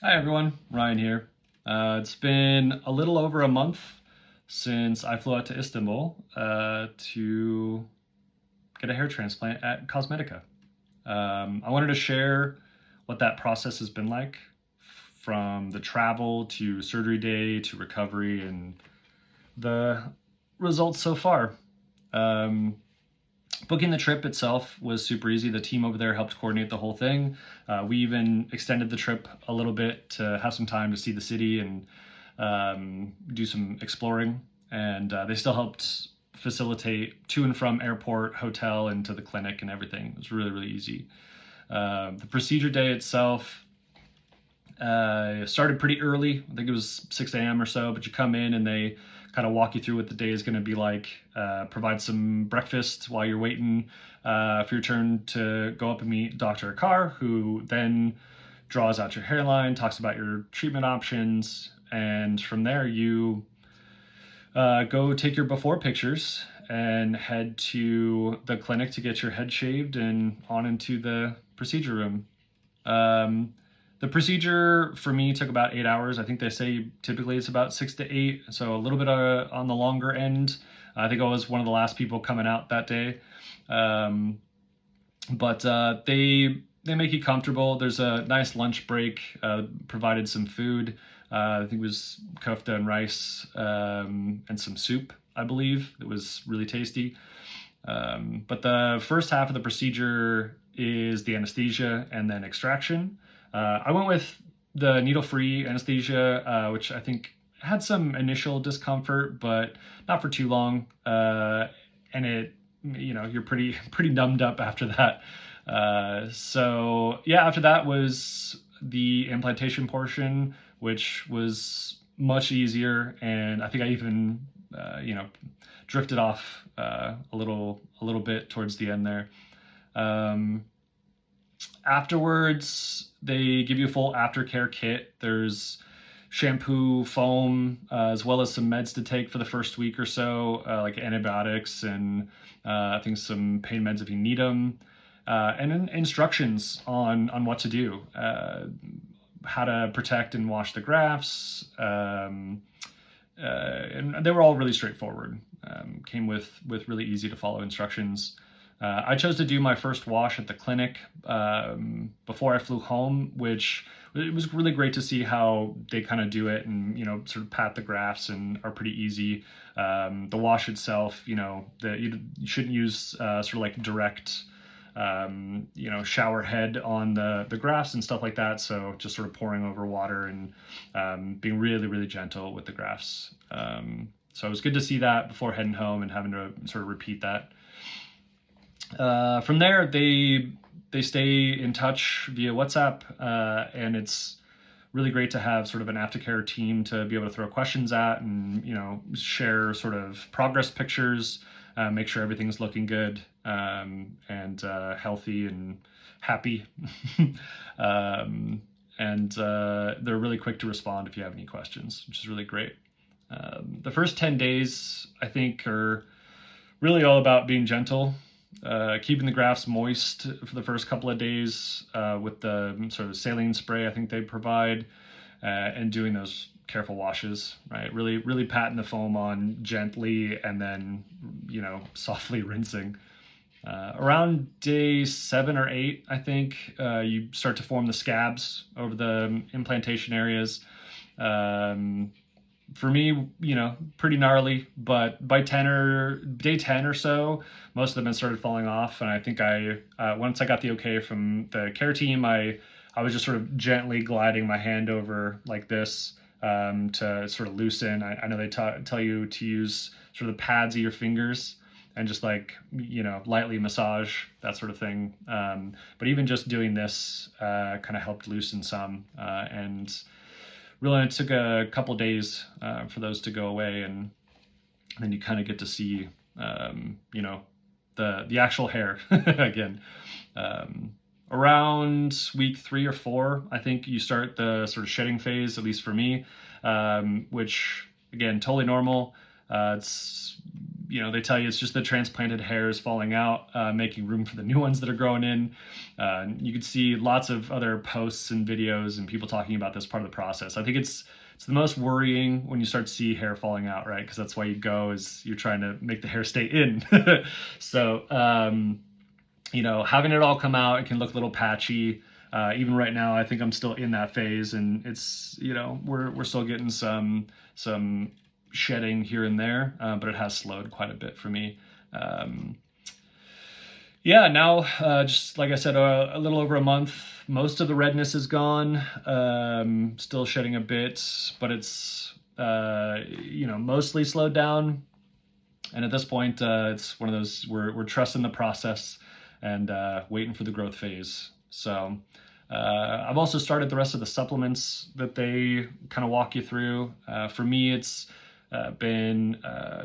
Hi everyone, Ryan here. It's been a little over a month since I flew out to Istanbul to get a hair transplant at Cosmedica. I wanted to share what that process has been like from the travel to surgery day to recovery and the results so far. Um, Booking the trip itself was super easy. The team over there helped coordinate the whole thing. We even extended the trip a little bit to have some time to see the city and do some exploring. And they still helped facilitate to and from airport, hotel, and to the clinic and everything. It was really, really easy. The procedure day itself started pretty early. I think it was 6 a.m. or so, but you come in and they kind of walk you through what the day is going to be like, provide some breakfast while you're waiting for your turn to go up and meet Dr. Acar, who then draws out your hairline, talks about your treatment options, and from there you go take your before pictures and head to the clinic to get your head shaved and on into the procedure room. Um, the procedure for me took about 8 hours. I think they say typically it's about 6 to 8, so a little bit on the longer end. I think I was one of the last people coming out that day. Um, but they make you comfortable. There's a nice lunch break. Provided some food. I think it was kofta and rice and some soup, I believe. It was really tasty. But the first half of the procedure is the anesthesia and then extraction. I went with the needle-free anesthesia, which I think had some initial discomfort, but not for too long. And you're pretty numbed up after that. So yeah, after that was the implantation portion, which was much easier, and I think I even drifted off a little bit towards the end there. Um, Afterwards, they give you a full aftercare kit. There's shampoo, foam, as well as some meds to take for the first week or so, like antibiotics and I think some pain meds if you need them, and instructions on what to do, how to protect and wash the grafts. And they were all really straightforward. Came with really easy to follow instructions. I chose to do my first wash at the clinic before I flew home, which it was really great to see how they kind of do it and, sort of pat the grafts and are pretty easy. The wash itself, you shouldn't use sort of like direct, shower head on the grafts and stuff like that. So just sort of pouring over water and being really, really gentle with the grafts. So it was good to see that before heading home and having to sort of repeat that. From there, they stay in touch via WhatsApp, and it's really great to have sort of an aftercare team to be able to throw questions at and share sort of progress pictures, make sure everything's looking good and healthy and happy. And they're really quick to respond if you have any questions, which is really great. The first 10 days, I think, are really all about being gentle, keeping the grafts moist for the first couple of days with the sort of saline spray I think they provide, and doing those careful washes, right? Really, really patting the foam on gently and then, softly rinsing. Around day 7 or 8, I think, you start to form the scabs over the implantation areas. For me, pretty gnarly, but by day 10 or so, most of them had started falling off. And I think once I got the okay from the care team, I was just sort of gently gliding my hand over like this to sort of loosen. I know they tell you to use sort of the pads of your fingers and just like, lightly massage, that sort of thing. But even just doing this kind of helped loosen some. And really, it took a couple days for those to go away, and then you kind of get to see, the actual hair again. Around week 3 or 4, I think you start the sort of shedding phase, at least for me, which again, totally normal. It's they tell you it's just the transplanted hairs falling out, making room for the new ones that are growing in. You can see lots of other posts and videos and people talking about this part of the process. I think it's the most worrying when you start to see hair falling out, right? Because that's why you go, is you're trying to make the hair stay in. So, having it all come out, it can look a little patchy. Even right now, I think I'm still in that phase, and it's, we're still getting some shedding here and there, but it has slowed quite a bit for me. Now, just like I said, a little over a month, most of the redness is gone. Still shedding a bit, but it's, mostly slowed down. And at this point, it's one of those, we're trusting the process and waiting for the growth phase. So I've also started the rest of the supplements that they kind of walk you through. For me, it's been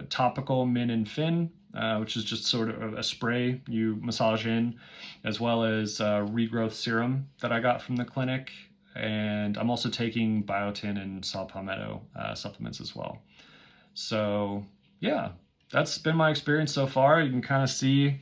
topical Min and Fin, which is just sort of a spray you massage in, as well as regrowth serum that I got from the clinic. And I'm also taking biotin and saw palmetto supplements as well. So yeah, that's been my experience so far. You can kind of see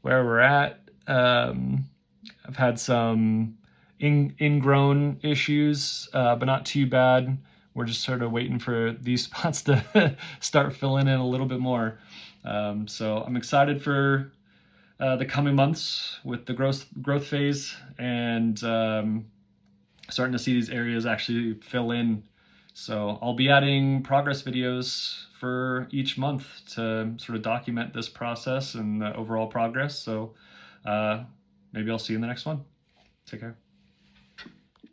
where we're at. I've had some ingrown issues, but not too bad. We're just sort of waiting for these spots to start filling in a little bit more. So I'm excited for the coming months with the growth phase, and starting to see these areas actually fill in. So I'll be adding progress videos for each month to sort of document this process and the overall progress. So maybe I'll see you in the next one. Take care.